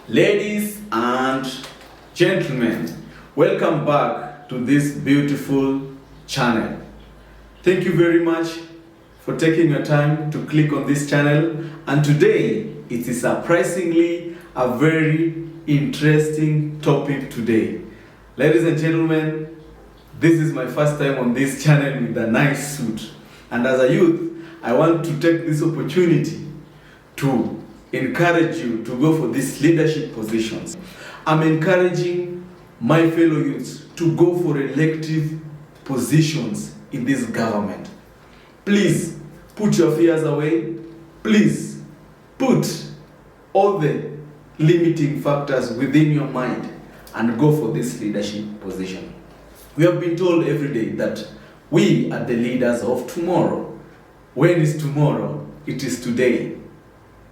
Ladies and gentlemen, welcome back to this beautiful channel. Thank you very much for taking your time to click on this channel, and today it is surprisingly a very interesting topic today. Ladies and gentlemen, this is my first time on this channel with a nice suit, and as a youth I want to take this opportunity to encourage you to go for these leadership positions. I'm encouraging my fellow youths to go for elective positions in this government. Please put your fears away. Please put all the limiting factors within your mind and go for this leadership position. We have been told every day that we are the leaders of tomorrow. When is tomorrow? It is today.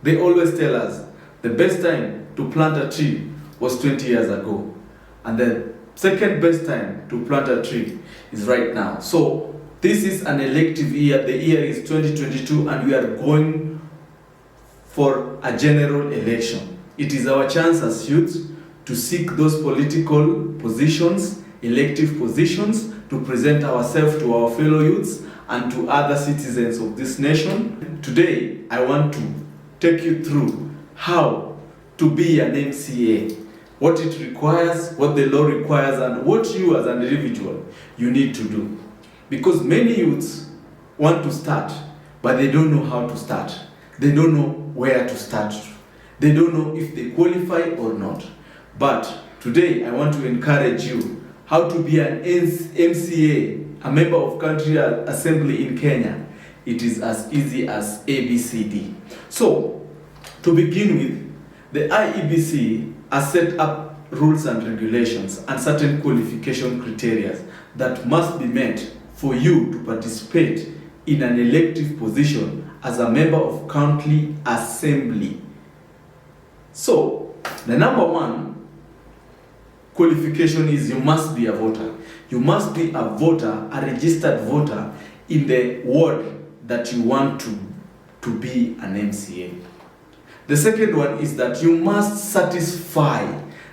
They always tell us the best time to plant a tree was 20 years ago, and the second best time to plant a tree is right now. So this is an elective year. The year is 2022 and we are going for a general election. It is our chance as youths to seek those political positions, elective positions, to present ourselves to our fellow youths and to other citizens of this nation. Today I want to take you through how to be an MCA, what it requires, what the law requires, and what you as an individual you need to do. Because many youths want to start, but they don't know how to start. They don't know where to start. They don't know if they qualify or not. But today I want to encourage you how to be an MCA, a member of country assembly in Kenya. It is as easy as ABCD. So, to begin with, the IEBC has set up rules and regulations and certain qualification criteria that must be met for you to participate in an elective position as a member of county assembly. So, the number one qualification is you must be a voter. You must be a voter, a registered voter in the ward that you want to be an MCA. The second one is that you must satisfy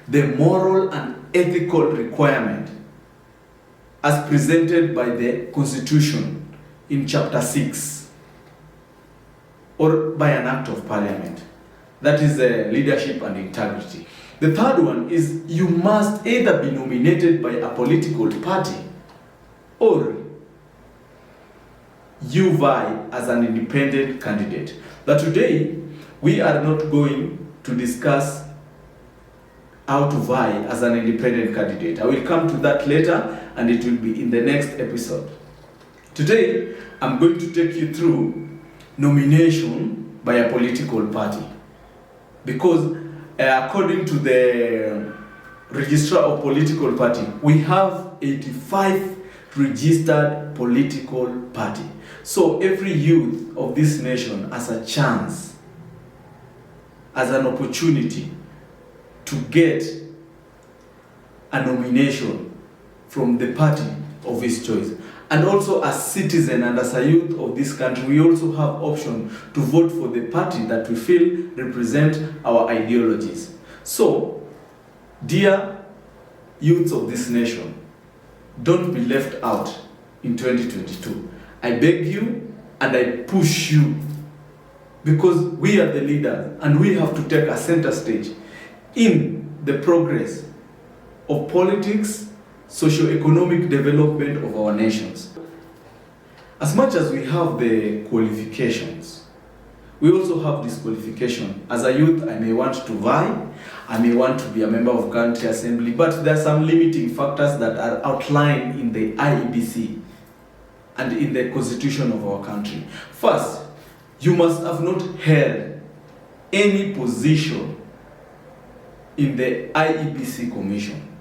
the moral and ethical requirement as presented by the Constitution in Chapter 6 or by an Act of Parliament. That is leadership and integrity. The third one is you must either be nominated by a political party or you vie as an independent candidate. But today, we are not going to discuss how to vie as an independent candidate. I will come to that later and it will be in the next episode. Today, I'm going to take you through nomination by a political party. Because according to the Registrar of Political Party, we have 85 registered political party. So every youth of this nation has a chance, as an opportunity to get a nomination from the party of his choice. And also as citizen and as a youth of this country, we also have option to vote for the party that we feel represent our ideologies. So, dear youths of this nation, don't be left out in 2022. I beg you and I push you, because we are the leaders and we have to take a center stage in the progress of politics, socio-economic development of our nations. As much as we have the qualifications, we also have disqualification. As a youth, I may want to vie, I may want to be a member of county assembly, but there are some limiting factors that are outlined in the IEBC and in the constitution of our country. First, you must have not held any position in the IEBC commission.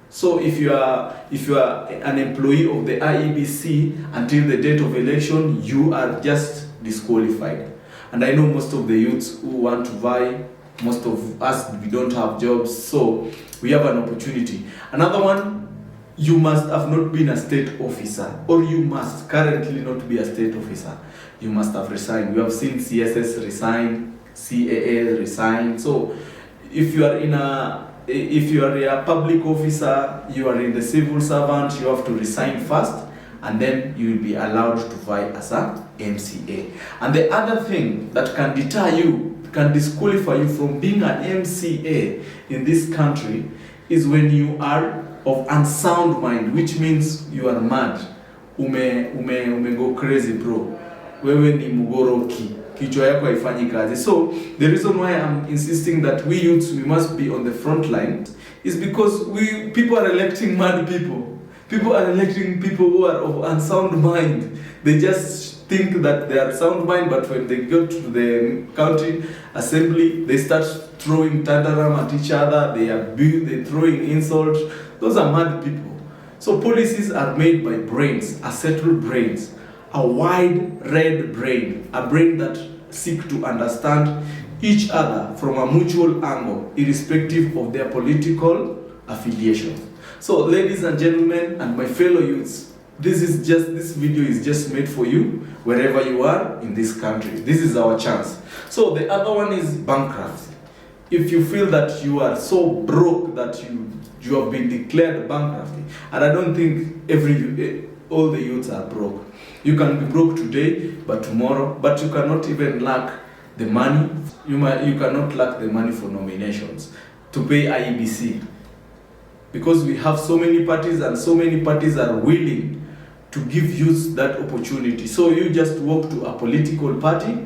So if you are an employee of the IEBC until the date of election, you are just disqualified. And I know most of the youths who want to vie, most of us, we don't have jobs, so we have an opportunity. Another one, you must have not been a state officer, or you must currently not be a state officer. You must have resigned. We have seen CSS resign, CAA resign. So if you are a public officer, you are in the civil servant, you have to resign first, and then you will be allowed to vie as a MCA. And the other thing that can deter you, can disqualify you from being an MCA in this country, is when you are of unsound mind, which means you are mad. Ume go crazy, bro. Wewe ni mugoroki. Kichwa yako haifanyi kazi. So the reason why I'm insisting that we youths, we must be on the front line is because people are electing mad people. People are electing people who are of unsound mind. They just think that they are sound mind, but when they go to the county assembly, they start throwing tantaram at each other. They're throwing insults. Those are mad people. So policies are made by brains, a settled brains, a wide red brain, a brain that seek to understand each other from a mutual angle, irrespective of their political affiliation. So, ladies and gentlemen, and my fellow youths, this video is just made for you wherever you are in this country. This is our chance. So the other one is bankruptcy. If you feel that you are so broke that you have been declared bankruptcy, and I don't think all the youths are broke. You can be broke today, but tomorrow, but you cannot even lack the money. You cannot lack the money for nominations to pay IEBC. Because we have so many parties, and so many parties are willing to give youth that opportunity. So you just walk to a political party,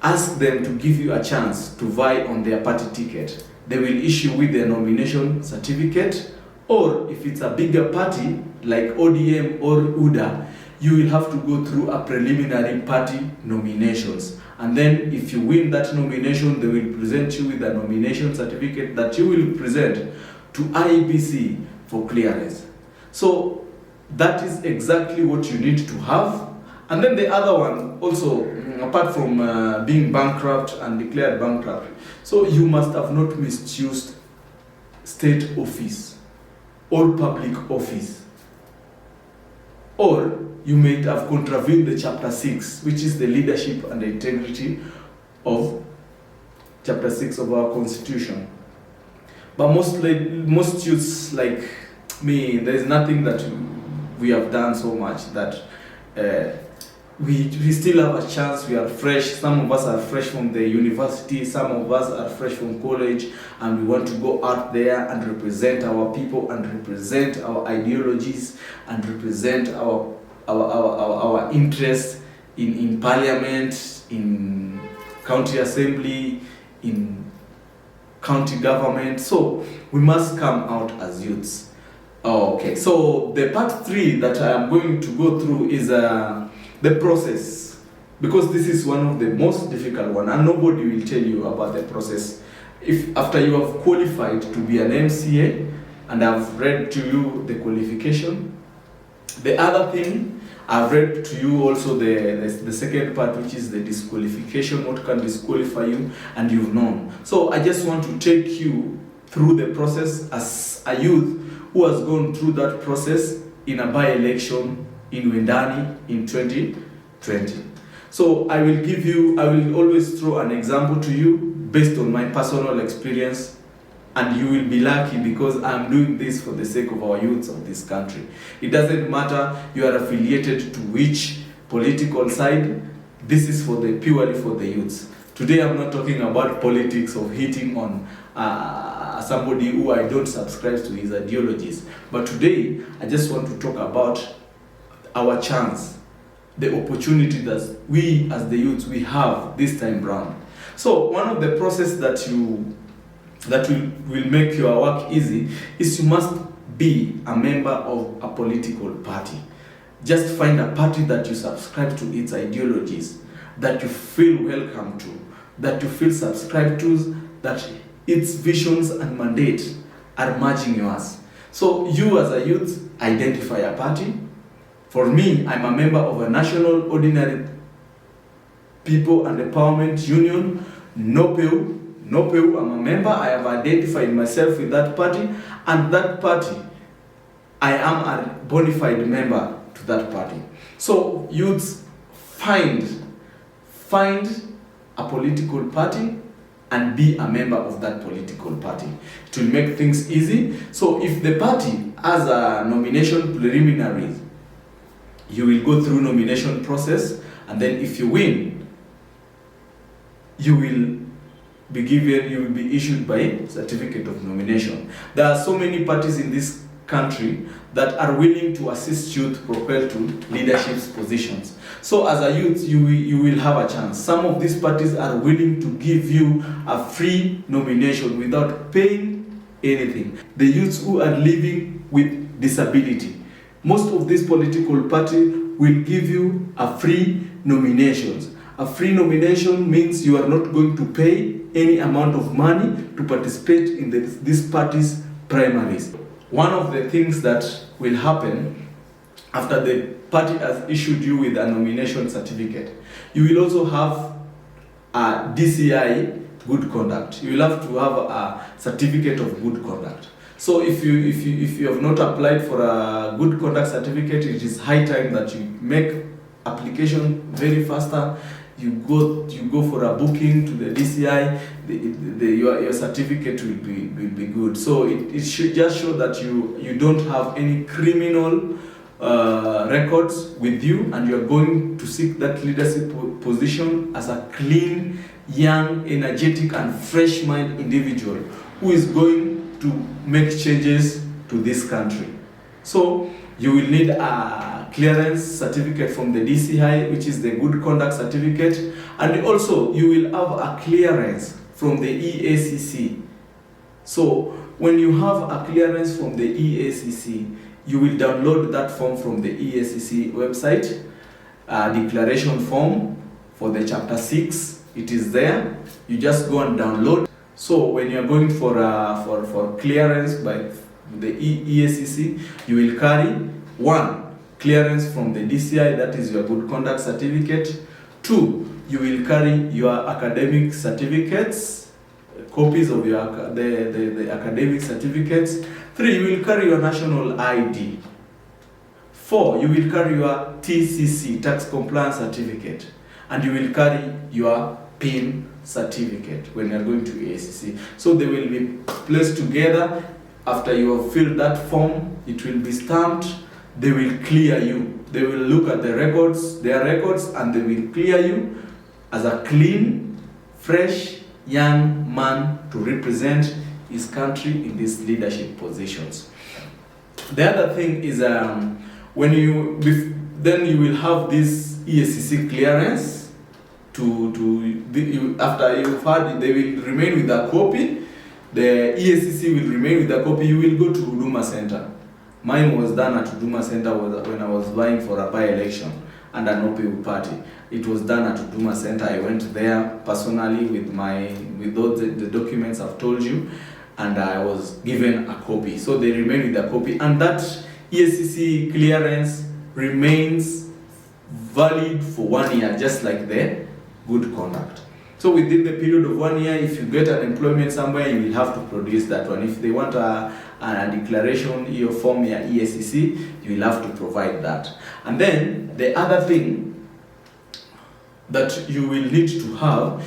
ask them to give you a chance to vie on their party ticket. They will issue with their nomination certificate, or if it's a bigger party like ODM or UDA, you will have to go through a preliminary party nominations. And then if you win that nomination, they will present you with a nomination certificate that you will present to IEBC for clearance. So that is exactly what you need to have. And then the other one also, apart from being bankrupt and declared bankrupt, so you must have not misused state office or public office, or you may have contravened the chapter 6, which is the leadership and the integrity of chapter 6 of our constitution. But most youths like me, there is nothing that we have done so much that we still have a chance. We are fresh. Some of us are fresh from the university. Some of us are fresh from college, and we want to go out there and represent our people, and represent our ideologies, and represent our interests in parliament, in county assembly, in county government. So we must come out as youths. Okay, so the part 3 that I am going to go through is the process, because this is one of the most difficult one, and nobody will tell you about the process. If after you have qualified to be an MCA, and I've read to you the qualification, the other thing I've read to you also the second part, which is the disqualification, what can disqualify you, and you've known. So I just want to take you through the process as a youth who has gone through that process in a by-election in Wendani in 2020. So I will always throw an example to you based on my personal experience, and you will be lucky because I'm doing this for the sake of our youths of this country. It doesn't matter you are affiliated to which political side, this is purely for the youths. Today I'm not talking about politics of hitting on somebody who I don't subscribe to his ideologies, but today I just want to talk about our chance, the opportunity that we as the youths we have this time round. So one of the process that will make your work easy is you must be a member of a political party. Just find a party that you subscribe to its ideologies, that you feel welcome to, that you feel subscribed to, that its visions and mandate are matching yours. So you as a youth identify a party. For me, I'm a member of a National Ordinary People and Empowerment Union, NOPEU, I'm a member. I have identified myself with that party, and that party, I am a bona fide member to that party. So youths, find a political party and be a member of that political party. It will make things easy. So if the party has a nomination preliminaries, you will go through nomination process, and then if you win, you will be issued by certificate of nomination. There are so many parties in this country that are willing to assist you to propel to leadership positions. So as a youth, you will have a chance. Some of these parties are willing to give you a free nomination without paying anything. The youths who are living with disability, most of these political parties will give you a free nominations. A free nomination means you are not going to pay any amount of money to participate in this party's primaries. One of the things that will happen after the party has issued you with a nomination certificate, you will also have a DCI good conduct. You will have to have a certificate of good conduct. So if you have not applied for a good conduct certificate, it is high time that you make application very faster. You go for a booking to the DCI. Your certificate will be good. So it should just show that you don't have any criminal records with you, and you are going to seek that leadership position as a clean, young, energetic, and fresh mind individual who is going to make changes to this country. So you will need a clearance certificate from the DCI, which is the good conduct certificate, and also you will have a clearance from the EACC. So when you have a clearance from the EACC, you will download that form from the EACC website, declaration form for the chapter 6. It is there. You just go and download. So when you are going for clearance by the EACC, you will carry 1, clearance from the DCI, that is your good conduct certificate. 2, you will carry your academic certificates, copies of your the academic certificates. 3, you will carry your national ID. 4, you will carry your TCC, tax compliance certificate, and you will carry your PIN certificate when you are going to EACC. So they will be placed together. After you have filled that form, it will be stamped. They will clear you. They will look at their records, and they will clear you as a clean, fresh, young man to represent his country in these leadership positions. The other thing is when you will have this EACC clearance after you've had it, they will remain with a copy. The EACC will remain with a copy. You will go to Huduma Center. Mine was done at Huduma Center when I was vying for a by-election and an OPU party. It was done at Huduma Center. I went there personally with all the documents I've told you, and I was given a copy. So they remain with a copy, and that EACC clearance remains valid for 1 year, just like the good conduct. So within the period of 1 year, if you get an employment somewhere, you will have to produce that one. If they want a declaration, your form, your EACC, you will have to provide that. And then the other thing that you will need to have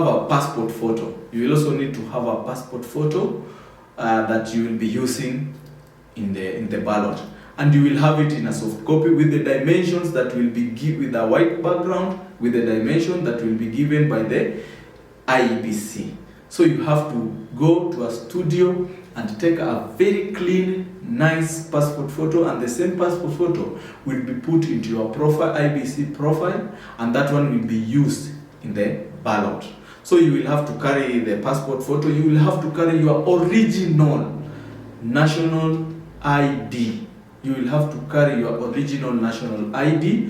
a passport photo. You will also need to have a passport photo that you will be using in the ballot. And you will have it in a soft copy with the dimensions that will be with a white background, with the dimension that will be given by the IEBC. So you have to go to a studio and take a very clean, nice passport photo, and the same passport photo will be put into your profile, IEBC profile, and that one will be used in the ballot. So you will have to carry the passport photo, you will have to carry your original national ID. You will have to carry your original national ID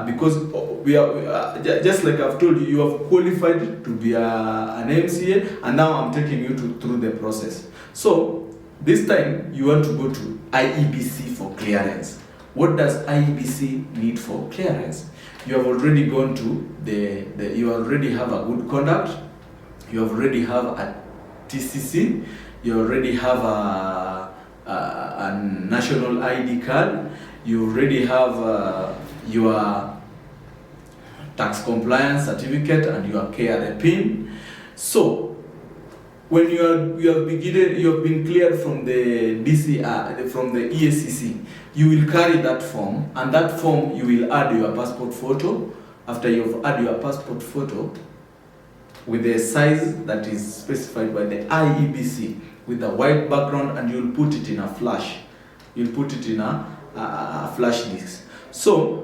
because we are just like I've told you, you have qualified to be an MCA, and now I'm taking you through the process. So this time you want to go to IEBC for clearance. What does IEBC need for clearance? You have already gone to you already have a good conduct, you already have a TCC, you already have a national ID card, you already have your tax compliance certificate and your KRA PIN, So when you have been cleared from the DCR, from the EACC, you will carry that form, and that form you will add your passport photo. After you've added your passport photo with the size that is specified by the IEBC, with a white background, and you'll put it in a flash. You'll put it in a flash disk. So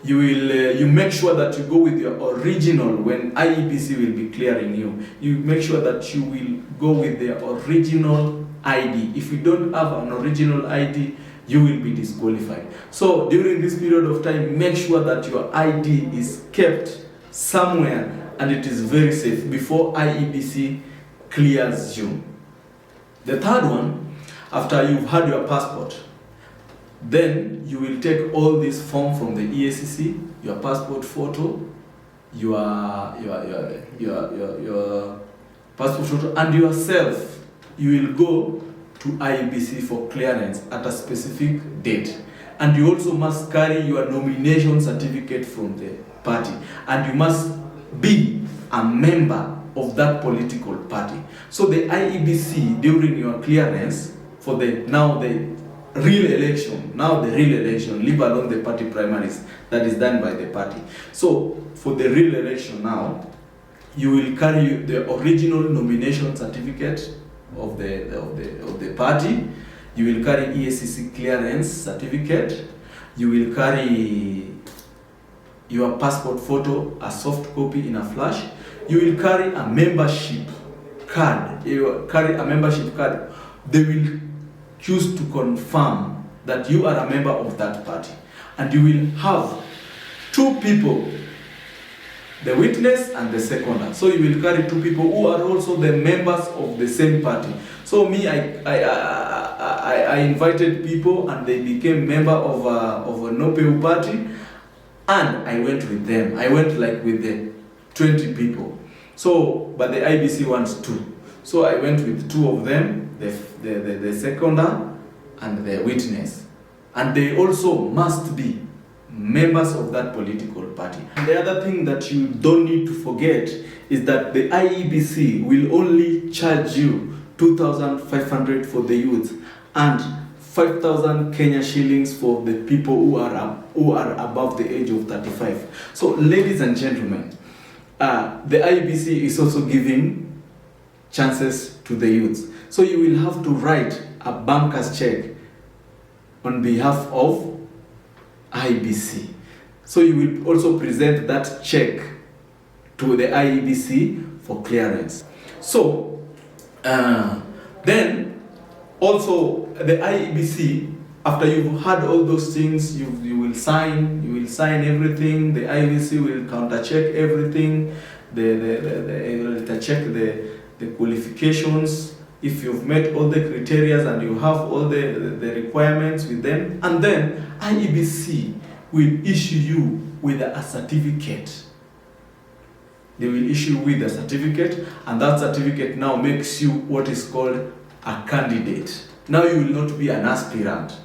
you will you make sure that you go with your original. When IEBC will be clearing you, you make sure that you will go with the original ID. If you don't have an original ID, you will be disqualified. So during this period of time, make sure that your ID is kept somewhere and it is very safe before IEBC clears you. The third one, after you've had your passport, then you will take all this form from the EACC, your passport photo, your passport photo, and yourself. You will go to IEBC for clearance at a specific date. And you also must carry your nomination certificate from the party, and you must be a member of that political party. So the IEBC, during your clearance for the real election, leave alone the party primaries that is done by the party. So for the real election now, you will carry the original nomination certificate of the party. You will carry EACC clearance certificate. You will carry your passport photo, a soft copy in a flash. You will carry a membership card. You will carry a membership card. They will choose to confirm that you are a member of that party. And you will have two people, the witness and the seconder. So you will carry two people who are also the members of the same party. So me, I invited people and they became member of a no-pay party, and I went with them. I went like with the 20 people. So, but the IBC wants two. So I went with two of them, the seconder and the witness. And they also must be members of that political party. And the other thing that you don't need to forget is that the IEBC will only charge you 2,500 for the youth and 5,000 Kenya shillings for the people who are above the age of 35. So, ladies and gentlemen, the IEBC is also giving chances to the youths. So you will have to write a banker's check on behalf of IEBC. So you will also present that check to the IEBC for clearance. So then also the IEBC, after you've had all those things, you will sign everything. The IEBC will counter check everything. They will check the qualifications, if you've met all the criteria and you have all the requirements with them, and then IEBC will issue you with a certificate. They will issue with a certificate, and that certificate now makes you what is called a candidate. Now you will not be an aspirant.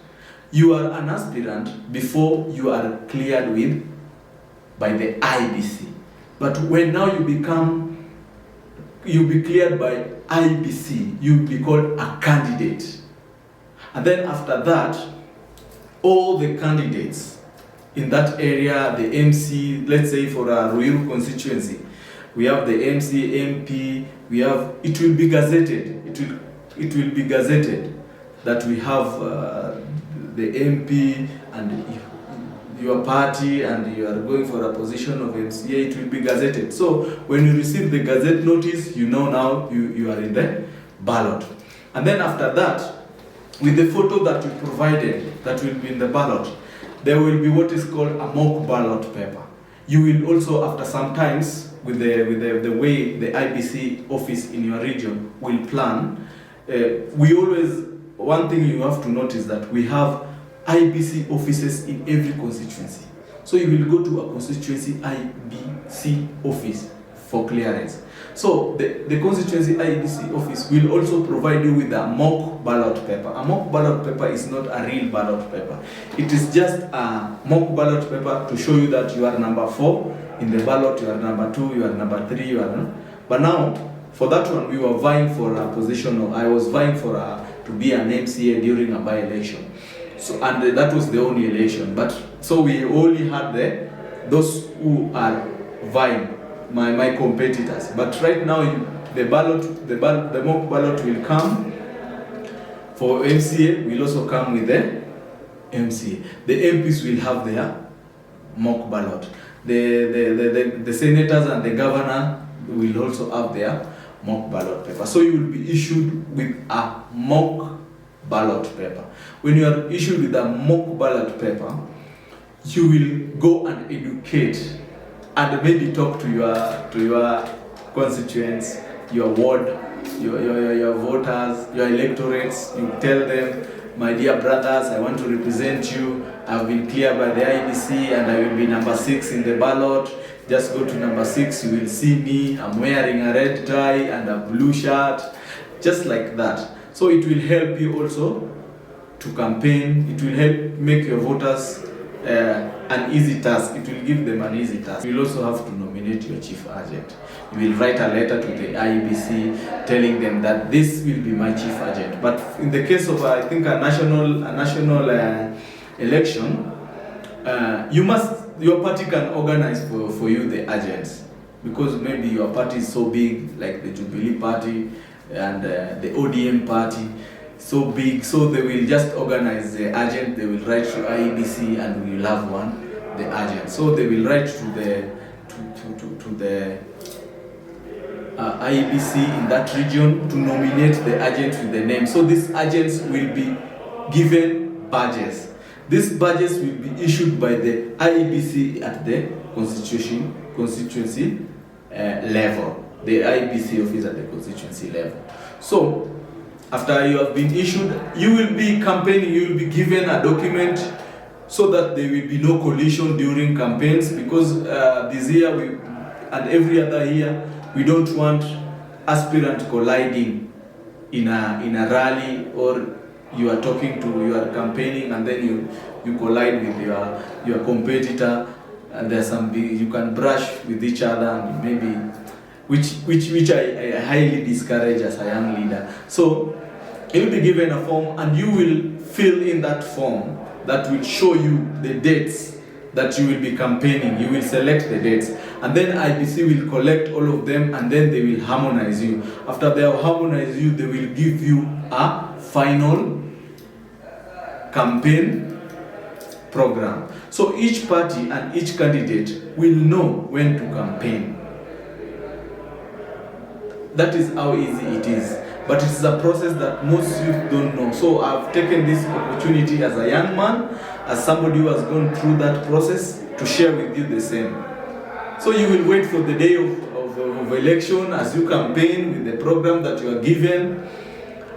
You are an aspirant before you are cleared by the IEBC. But when now you'll be cleared by IEBC, you'll be called a candidate. And then after that, all the candidates in that area, the MC, let's say for a Ruiru constituency, we have the MC, MP, it will be gazetted. It will be gazetted that we have the MP and your party, and you are going for a position of MCA. It will be gazetted. So when you receive the gazette notice, you know now you are in the ballot. And then after that, with the photo that you provided that will be in the ballot, there will be what is called a mock ballot paper. You will also, after some times, with the way the IBC office in your region will plan, one thing you have to notice that we have IBC offices in every constituency. So you will go to a constituency IBC office for clearance. So the constituency IEBC office will also provide you with a mock ballot paper. A mock ballot paper is not a real ballot paper. It is just a mock ballot paper to show you that you are number 4 in the ballot, you are number 2, you are number 3, you are But now, for that one, we were vying for a position, or I was vying for to be an MCA during a by-election. So, and that was the only election. But so we only had those who are vying, my competitors. But right now, the mock ballot will come for MCA. Will also come with the MCA. The MPs will have their mock ballot. The senators and the governor will also have their mock ballot paper. So you will be issued with a mock ballot paper. When you are issued with a mock ballot paper, you will go and educate and maybe talk to your constituents, your ward, your voters, your electorates. You tell them, my dear brothers, I want to represent you. I've been cleared by the IEBC and I will be number 6 in the ballot. Just go to number 6, you will see me. I'm wearing a red tie and a blue shirt, just like that. So it will help you also to campaign. It will help make your voters an easy task. It will give them an easy task. You will also have to nominate your chief agent. You will write a letter to the IEBC telling them that this will be my chief agent. But in the case of I think a national election, your party can organize for you the agents, because maybe your party is so big, like the Jubilee Party and the ODM Party, so big, so they will just organize the agent. They will write to IEBC and we will have the agent. So they will write to the IEBC in that region to nominate the agent with the name. So these agents will be given badges. These badges will be issued by the IEBC at the constituency level. The IEBC office at the constituency level. So, after you have been issued, you will be campaigning, you will be given a document so that there will be no collision during campaigns, because this year and every other year, we don't want aspirant colliding in a rally, or you are campaigning and then you collide with your competitor, and there's you can brush with each other, and maybe which I highly discourage as a young leader. So you'll be given a form and you will fill in that form that will show you the dates that you will be campaigning. You will select the dates, and then IEBC will collect all of them, and then they will harmonize you. After they have harmonized you, they will give you a final campaign program. So each party and each candidate will know when to campaign. That is how easy it is. But it is a process that most youth don't know. So I've taken this opportunity as a young man, as somebody who has gone through that process, to share with you the same. So you will wait for the day of election as you campaign with the program that you are given.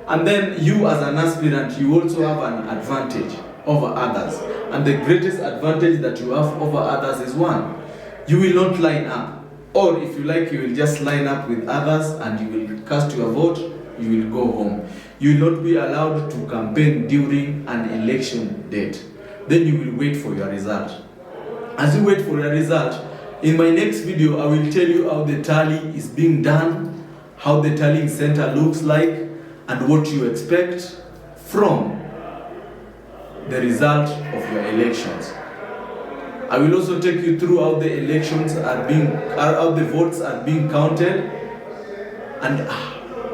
And then you as an aspirant, you also have an advantage over others. And the greatest advantage that you have over others is one, you will not line up. Or if you like, you will just line up with others and you will cast your vote, you will go home. You will not be allowed to campaign during an election date. Then you will wait for your result. As you wait for your result, in my next video, I will tell you how the tally is being done, how the tallying center looks like, and what you expect from the result of your elections. I will also take you through how the elections how the votes are being counted, and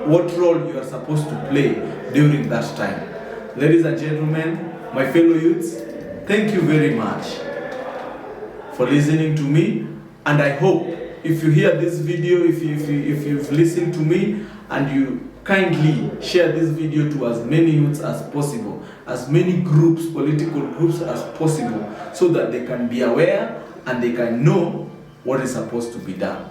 what role you are supposed to play during that time. Ladies and gentlemen, my fellow youths, thank you very much for listening to me, and I hope if you hear this video, if you've listened to me, and you kindly share this video to as many youths as possible, as many groups, political groups as possible, so that they can be aware and they can know what is supposed to be done.